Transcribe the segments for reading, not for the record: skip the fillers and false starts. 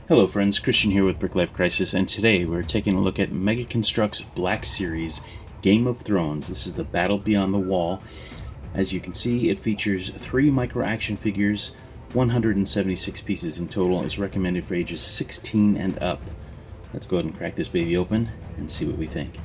Hello friends, Christian here with BrickLifeCrisis, and today we're taking a look at Mega Construx Black Series Game of Thrones. This is the Battle Beyond the Wall. As you can see, it features 3 micro action figures, 176 pieces in total. Is recommended for ages 16 and up. Let's go ahead and crack this baby open and see what we think.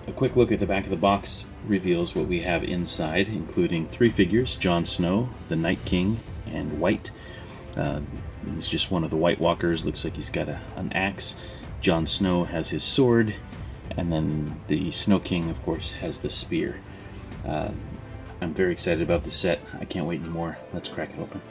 A quick look at the back of the box reveals what we have inside, including 3 figures: Jon Snow, the Night King, and Wight. He's just one of the White Walkers. Looks like he's got an axe. Jon Snow has his sword, and then the Snow King, of course, has the spear. I'm very excited about the set. I can't wait anymore. Let's crack it open.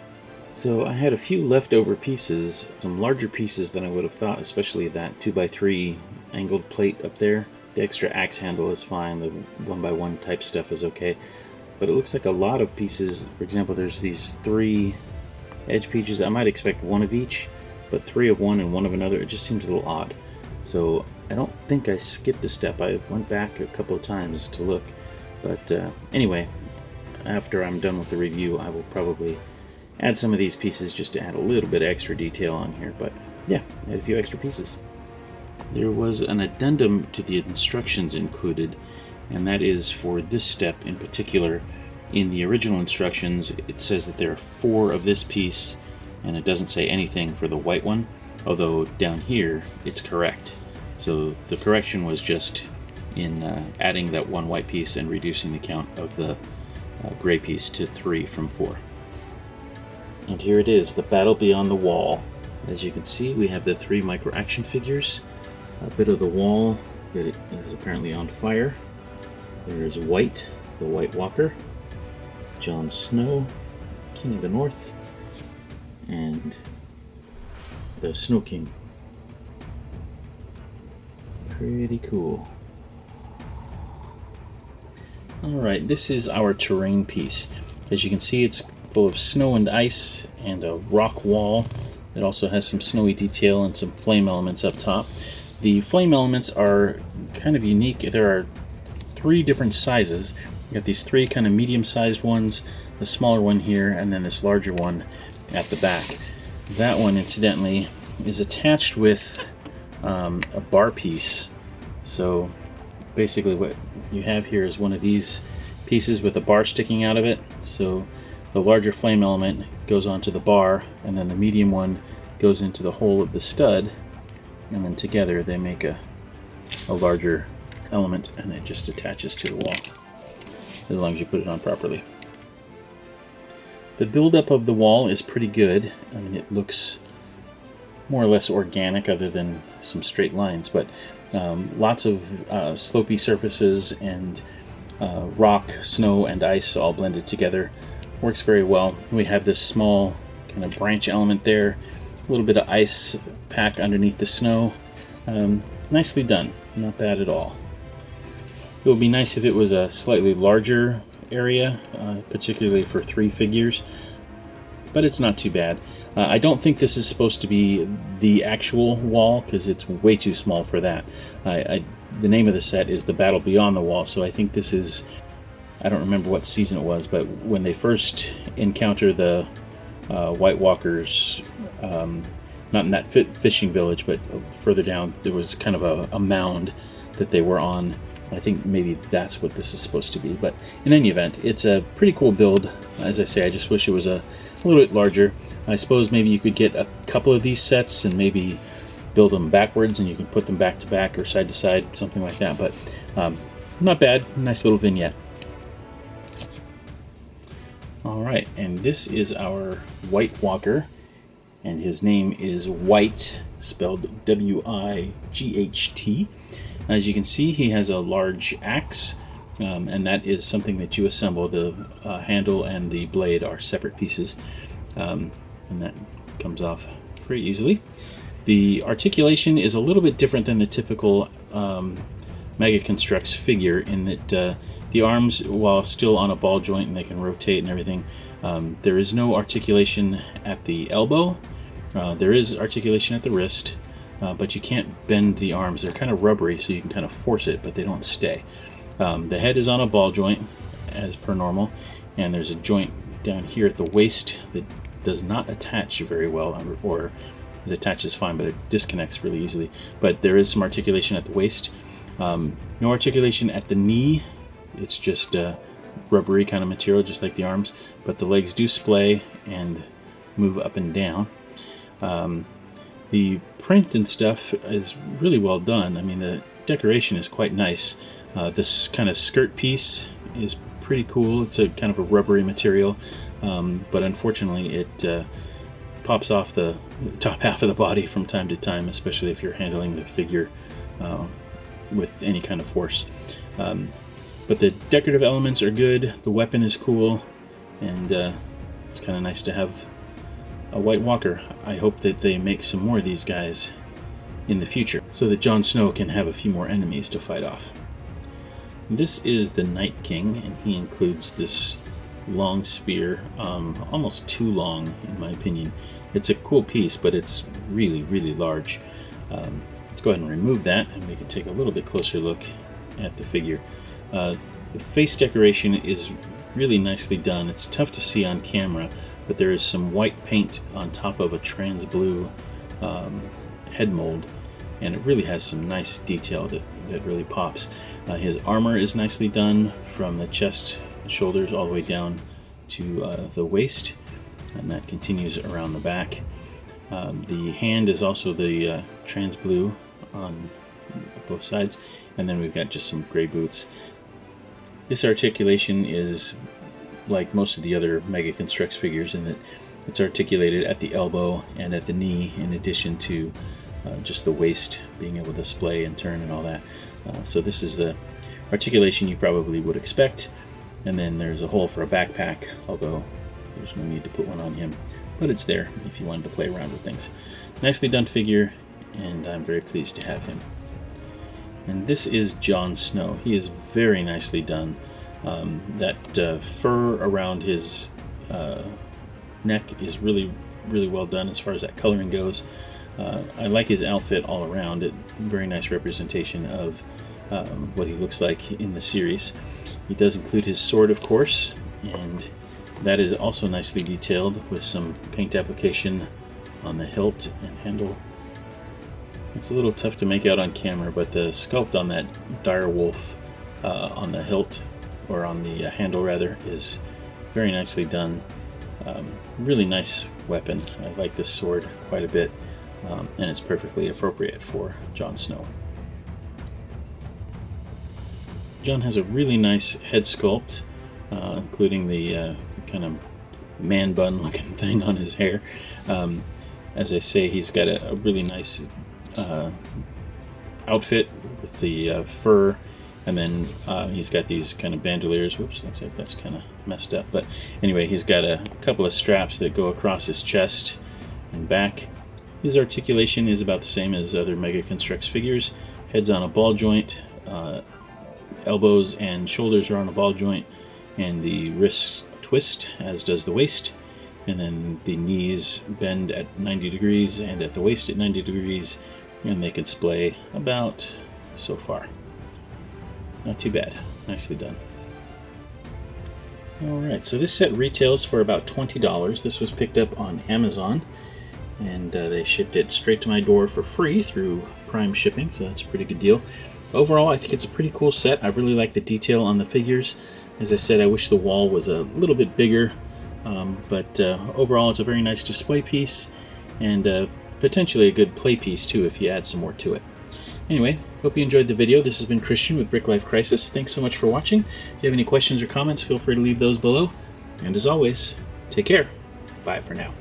So I had a few leftover pieces, some larger pieces than I would have thought, especially that 2x3 angled plate up there. The extra axe handle is fine, the 1x1 type stuff is okay, but it looks like a lot of pieces. For example, there's these 3 edge pieces. I might expect 1 of each, but 3 of one and 1 of another, it just seems a little odd. So I don't think I skipped a step. I went back a couple of times to look, but anyway, after I'm done with the review, I will probably add some of these pieces just to add a little bit extra detail on here. But yeah, add a few extra pieces. There was an addendum to the instructions included, and that is for this step in particular. In the original instructions, it says that there are 4 of this piece, and it doesn't say anything for the white one, although down here it's correct. So the correction was just in adding that 1 white piece and reducing the count of the gray piece to 3 from 4. And here it is, the Battle Beyond the Wall. As you can see, we have the 3 micro action figures. A bit of the wall that is apparently on fire. There is Wight, the White Walker, Jon Snow, King of the North, and the Snow King. Pretty cool. Alright, this is our terrain piece. As you can see, it's full of snow and ice and a rock wall. It also has some snowy detail and some flame elements up top. The flame elements are kind of unique. There are 3 different sizes. You got these 3 kind of medium-sized ones, the smaller one here, and then this larger one at the back. That one, incidentally, is attached with a bar piece. So basically what you have here is one of these pieces with a bar sticking out of it. So the larger flame element goes onto the bar, and then the medium one goes into the hole of the stud, and then together they make a larger element, and it just attaches to the wall as long as you put it on properly. The buildup of the wall is pretty good. I mean, it looks more or less organic other than some straight lines, but lots of slopey surfaces and rock, snow, and ice all blended together. Works very well. We have this small kind of branch element there, a little bit of ice pack underneath the snow. Nicely done, not bad at all. It would be nice if it was a slightly larger area, particularly for 3 figures, but it's not too bad. I don't think this is supposed to be the actual wall, because it's way too small for that. The name of the set is the Battle Beyond the Wall, so I think this is, I don't remember what season it was, but when they first encounter the White Walkers, not in that fishing village, but further down, there was kind of a mound that they were on. I think maybe that's what this is supposed to be. But in any event, it's a pretty cool build. As I say, I just wish it was a little bit larger. I suppose maybe you could get a couple of these sets and maybe build them backwards, and you can put them back to back or side to side, something like that. But not bad. Nice little vignette. Alright, and this is our White Walker, and his name is Wight, spelled W-I-G-H-T. As you can see, he has a large axe, and that is something that you assemble. The handle and the blade are separate pieces, and that comes off pretty easily. The articulation is a little bit different than the typical Mega Construx figure, in that the arms, while still on a ball joint and they can rotate and everything, there is no articulation at the elbow. There is articulation at the wrist, but you can't bend the arms. They're kind of rubbery, so you can kind of force it, but they don't stay. The head is on a ball joint, as per normal, and there's a joint down here at the waist that does not attach very well, or it attaches fine, but it disconnects really easily. But there is some articulation at the waist. No articulation at the knee. It's just rubbery kind of material, just like the arms, but the legs do splay and move up and down. The print and stuff is really well done. I mean, the decoration is quite nice. This kind of skirt piece is pretty cool. It's a kind of a rubbery material, but unfortunately it pops off the top half of the body from time to time, especially if you're handling the figure with any kind of force. But the decorative elements are good, the weapon is cool, and it's kind of nice to have a White Walker. I hope that they make some more of these guys in the future, so that Jon Snow can have a few more enemies to fight off. This is the Night King, and he includes this long spear, almost too long in my opinion. It's a cool piece, but it's really, really large. Let's go ahead and remove that, and we can take a little bit closer look at the figure. The face decoration is really nicely done. It's tough to see on camera, but there is some white paint on top of a trans blue head mold, and it really has some nice detail that really pops. His armor is nicely done from the chest, shoulders, all the way down to the waist, and that continues around the back. The hand is also the trans blue on both sides, and then we've got just some gray boots. This articulation is like most of the other Mega Construx figures in that it's articulated at the elbow and at the knee, in addition to just the waist being able to splay and turn and all that. So this is the articulation you probably would expect, and then there's a hole for a backpack, although there's no need to put one on him, but it's there if you wanted to play around with things. Nicely done figure, and I'm very pleased to have him. And this is Jon Snow. He is very nicely done. That fur around his neck is really, really well done as far as that coloring goes. I like his outfit all around. It very nice representation of what he looks like in the series. He does include his sword, of course, and that is also nicely detailed with some paint application on the hilt and handle. It's a little tough to make out on camera, but the sculpt on that dire wolf on the hilt, or on the handle rather, is very nicely done. Really nice weapon. I like this sword quite a bit, and it's perfectly appropriate for Jon Snow. Jon has a really nice head sculpt, including the kind of man bun looking thing on his hair. As I say, he's got a really nice outfit with the fur, and then he's got these kind of bandoliers. Whoops, looks like that's kind of messed up, but anyway, he's got a couple of straps that go across his chest and back. His articulation is about the same as other Mega Construx figures. Head's on a ball joint, elbows and shoulders are on a ball joint, and the wrists twist, as does the waist, and then the knees bend at 90 degrees and at the waist at 90 degrees, and they can splay about so far. Not too bad. Nicely done. Alright, so this set retails for about $20. This was picked up on Amazon, and they shipped it straight to my door for free through Prime shipping, so that's a pretty good deal. Overall, I think it's a pretty cool set. I really like the detail on the figures. As I said, I wish the wall was a little bit bigger, but overall it's a very nice display piece, and potentially a good play piece too if you add some more to it. Anyway, hope you enjoyed the video. This has been Christian with BrickLifeCrisis. Thanks so much for watching. If you have any questions or comments, feel free to leave those below. And as always, take care. Bye for now.